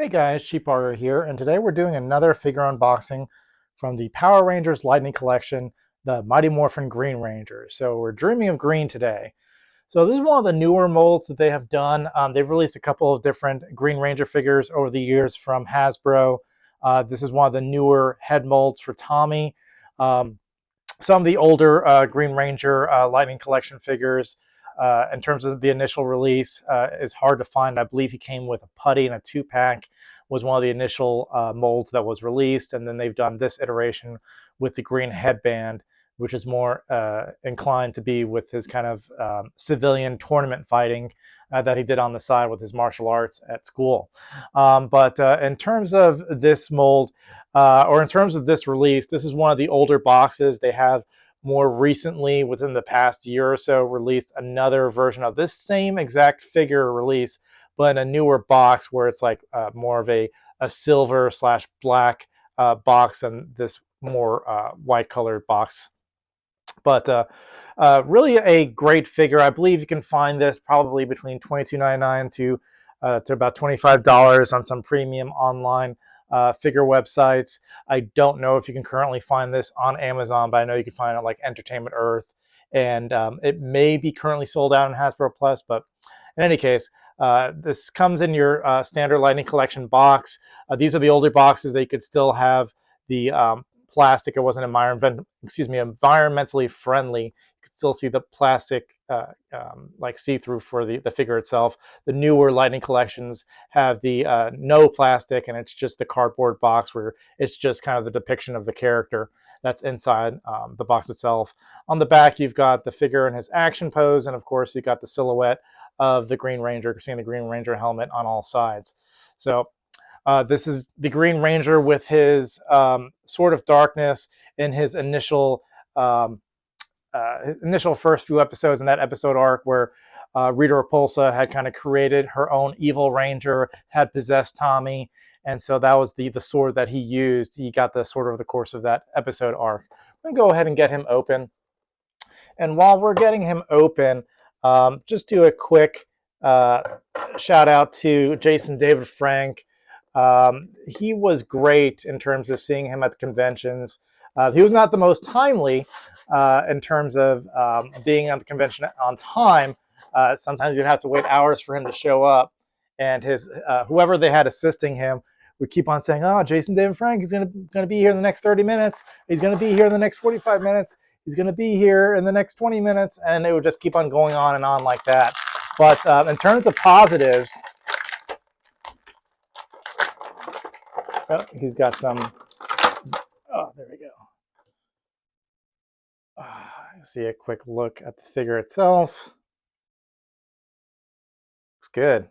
Hey guys, Cheap Barter here, and today we're doing another figure unboxing from the Power Rangers Lightning Collection, the Mighty Morphin Green Ranger. So we're dreaming of green today. So this is one of the newer molds that they have done. They've released a couple of different Green Ranger figures over the years from Hasbro. This is one of the newer head molds for Tommy. Um, some of the older Green Ranger Lightning Collection figures, in terms of the initial release, is hard to find. I believe he came with a putty and a 2-pack, was one of the initial molds that was released, and then they've done this iteration with the green headband, which is more inclined to be with his kind of civilian tournament fighting that he did on the side with his martial arts at school. But in terms of this mold, or in terms of this release, this is one of the older boxes. They have more recently, within the past year or so, released another version of this same exact figure release, but in a newer box where it's like more of a silver slash black box than this more white colored box. But really a great figure. I believe you can find this probably between $22.99 to about $25 on some premium online figure websites. I don't know if you can currently find this on Amazon, but I know you can find it like Entertainment Earth, and it may be currently sold out in Hasbro Plus. But in any case, this comes in your standard Lightning Collection box. These are the older boxes. They could still have the plastic. It wasn't environmentally friendly. You could still see the plastic like see-through for the figure itself. The newer Lightning Collections have the no plastic, and it's just the cardboard box where it's just kind of the depiction of the character that's inside the box itself. On the back, you've got the figure in his action pose, and of course, you've got the silhouette of the Green Ranger, seeing the Green Ranger helmet on all sides. So this is the Green Ranger with his Sword of Darkness in his initial first few episodes in that episode arc where Rita Repulsa had kind of created her own evil ranger, had possessed Tommy, and so that was the sword that he used. He got the sword over the course of that episode arc. I'm going to go ahead and get him open. And while we're getting him open, just do a quick shout out to Jason David Frank. He was great in terms of seeing him at the conventions. He was not the most timely in terms of being at the convention on time. Sometimes you'd have to wait hours for him to show up, and his whoever they had assisting him would keep on saying, "Oh, Jason David Frank, he's going to be here in the next 30 minutes. He's going to be here in the next 45 minutes. He's going to be here in the next 20 minutes," and it would just keep on going on and on like that. But in terms of positives, oh, he's got some. Oh, there we go. See a quick look at the figure itself. Looks good.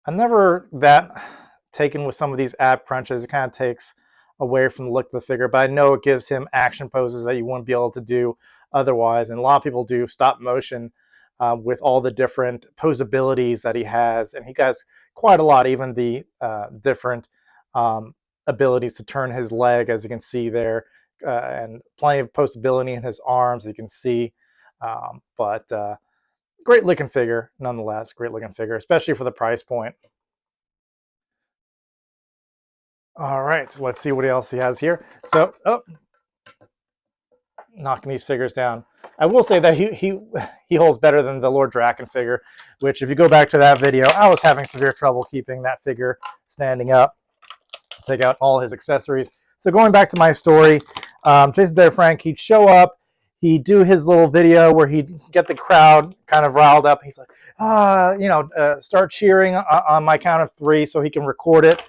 I'm never that taken with some of these ab crunches. It kind of takes away from the look of the figure, but I know it gives him action poses that you wouldn't be able to do otherwise. And a lot of people do stop motion with all the different posabilities that he has, and he has quite a lot, even the different abilities to turn his leg, as you can see there, and plenty of posability in his arms, you can see. But great looking figure, nonetheless. Great looking figure, especially for the price point. All right, so let's see what else he has here. So, knocking these figures down. I will say that he holds better than the Lord Draken figure, which if you go back to that video, I was having severe trouble keeping that figure standing up. Take out all his accessories. So going back to my story, Jason David Frank, he'd show up, he'd do his little video where he'd get the crowd kind of riled up. He's like, start cheering on my count of 3 so he can record it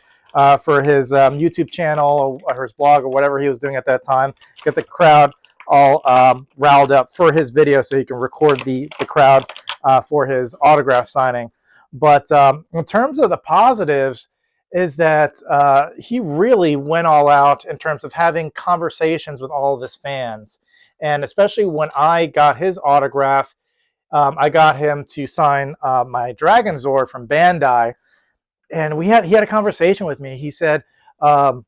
for his YouTube channel or his blog or whatever he was doing at that time. Get the crowd all riled up for his video so he can record the crowd for his autograph signing. But in terms of the positives, is that he really went all out in terms of having conversations with all of his fans. And especially when I got his autograph, I got him to sign my Dragon Zord from Bandai. And he had a conversation with me. He said, "Oh,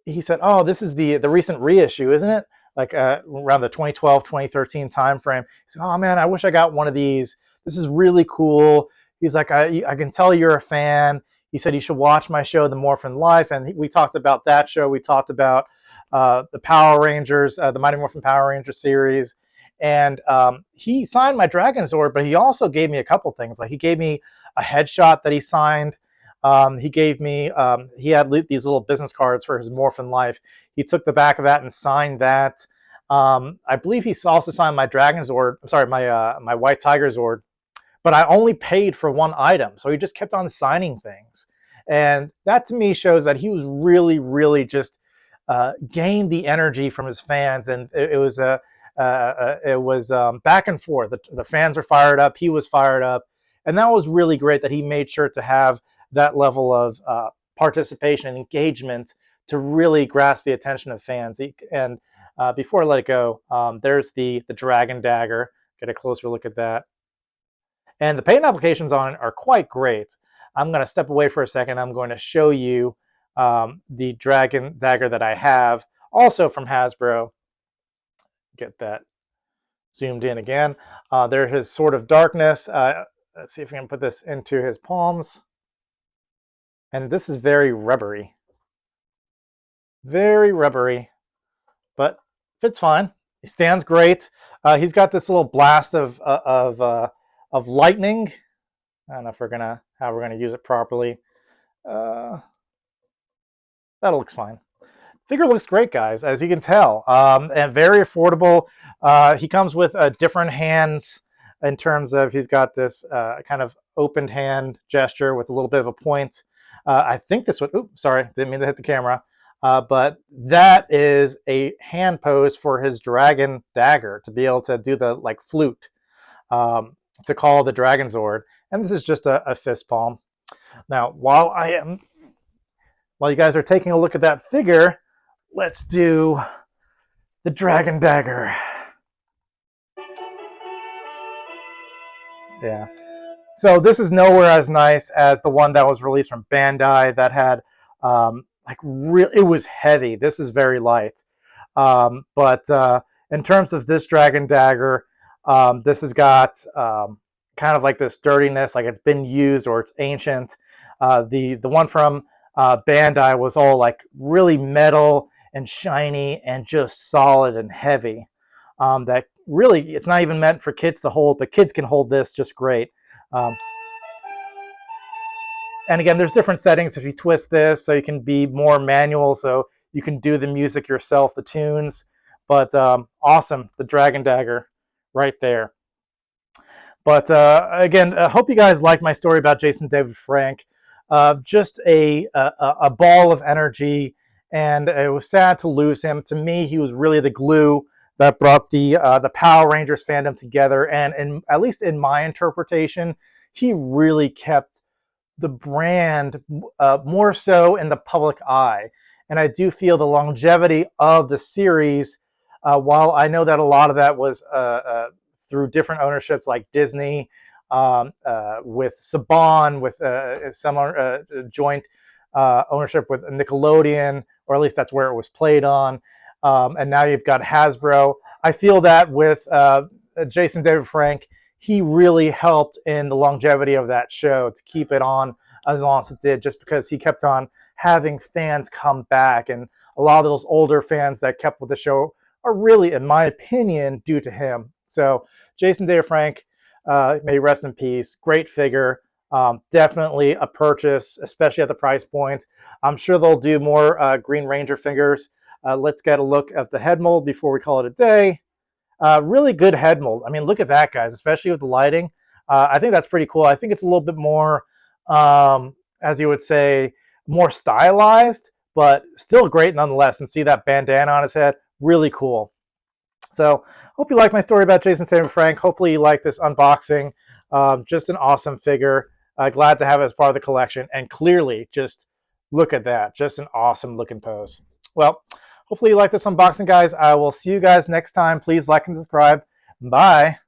this is the recent reissue, isn't it? Like around the 2012, 2013 time frame." He said, "Oh man, I wish I got one of these. This is really cool. He's like, I can tell you're a fan. He said you should watch my show, The Morphin Life, and we talked about that show. We talked about the Power Rangers, the Mighty Morphin Power Rangers series, and he signed my Dragon Zord, but he also gave me a couple things. Like he gave me a headshot that he signed. He gave me, he had these little business cards for his Morphin Life. He took the back of that and signed that. I believe he also signed my Dragon Zord, I'm sorry, my White Tiger Zord, but I only paid for one item. So he just kept on signing things. And that to me shows that he was really, really just gained the energy from his fans. And it was back and forth. The fans were fired up. He was fired up. And that was really great that he made sure to have that level of participation and engagement to really grasp the attention of fans. And before I let it go, there's the Dragon Dagger. Get a closer look at that. And the paint applications on it are quite great. I'm going to step away for a second. I'm going to show you the Dragon Dagger that I have, also from Hasbro. Get that zoomed in again. There's his Sword of Darkness. Let's see if we can put this into his palms. And this is very rubbery. Very rubbery, but fits fine. He stands great. He's got this little blast of lightning. I don't know if how we're gonna use it properly. That looks fine. Figure looks great, guys, as you can tell, and very affordable. He comes with different hands in terms of he's got this kind of opened hand gesture with a little bit of a point. I think this one, oops, sorry, didn't mean to hit the camera. But that is a hand pose for his Dragon Dagger to be able to do the like flute to call the Dragon Zord. And this is just a fist palm. Now, while you guys are taking a look at that figure, let's do the Dragon Dagger. Yeah. So this is nowhere as nice as the one that was released from Bandai that had it was heavy. This is very light. But in terms of this Dragon Dagger, this has got kind of like this dirtiness, like it's been used or it's ancient. The one from Bandai was all like really metal and shiny and just solid and heavy. That really, it's not even meant for kids to hold, but kids can hold this just great. And again, there's different settings if you twist this, so you can be more manual, so you can do the music yourself, the tunes. But awesome, the Dragon Dagger right there. But again, I hope you guys liked my story about Jason David Frank. Just a ball of energy, and it was sad to lose him. To me, he was really the glue that brought the Power Rangers fandom together. And at least in my interpretation, he really kept the brand more so in the public eye. And I do feel the longevity of the series, while I know that a lot of that was through different ownerships like Disney, with Saban, with some joint ownership with Nickelodeon, or at least that's where it was played on. And now you've got Hasbro. I feel that with Jason David Frank, he really helped in the longevity of that show to keep it on as long as it did, just because he kept on having fans come back. And a lot of those older fans that kept with the show are really, in my opinion, due to him. So Jason David Frank, may he rest in peace. Great figure. Definitely a purchase, especially at the price point. I'm sure they'll do more Green Ranger figures. Let's get a look at the head mold before we call it a day. Really good head mold. I mean, look at that, guys, especially with the lighting. I think that's pretty cool. I think it's a little bit more, as you would say, more stylized, but still great nonetheless. And see that bandana on his head, really cool. So hope you like my story about Jason David Frank. Hopefully you like this unboxing. Just an awesome figure. Glad to have it as part of the collection. And clearly, just look at that. Just an awesome looking pose. Well, hopefully you like this unboxing, guys. I will see you guys next time. Please like and subscribe. Bye.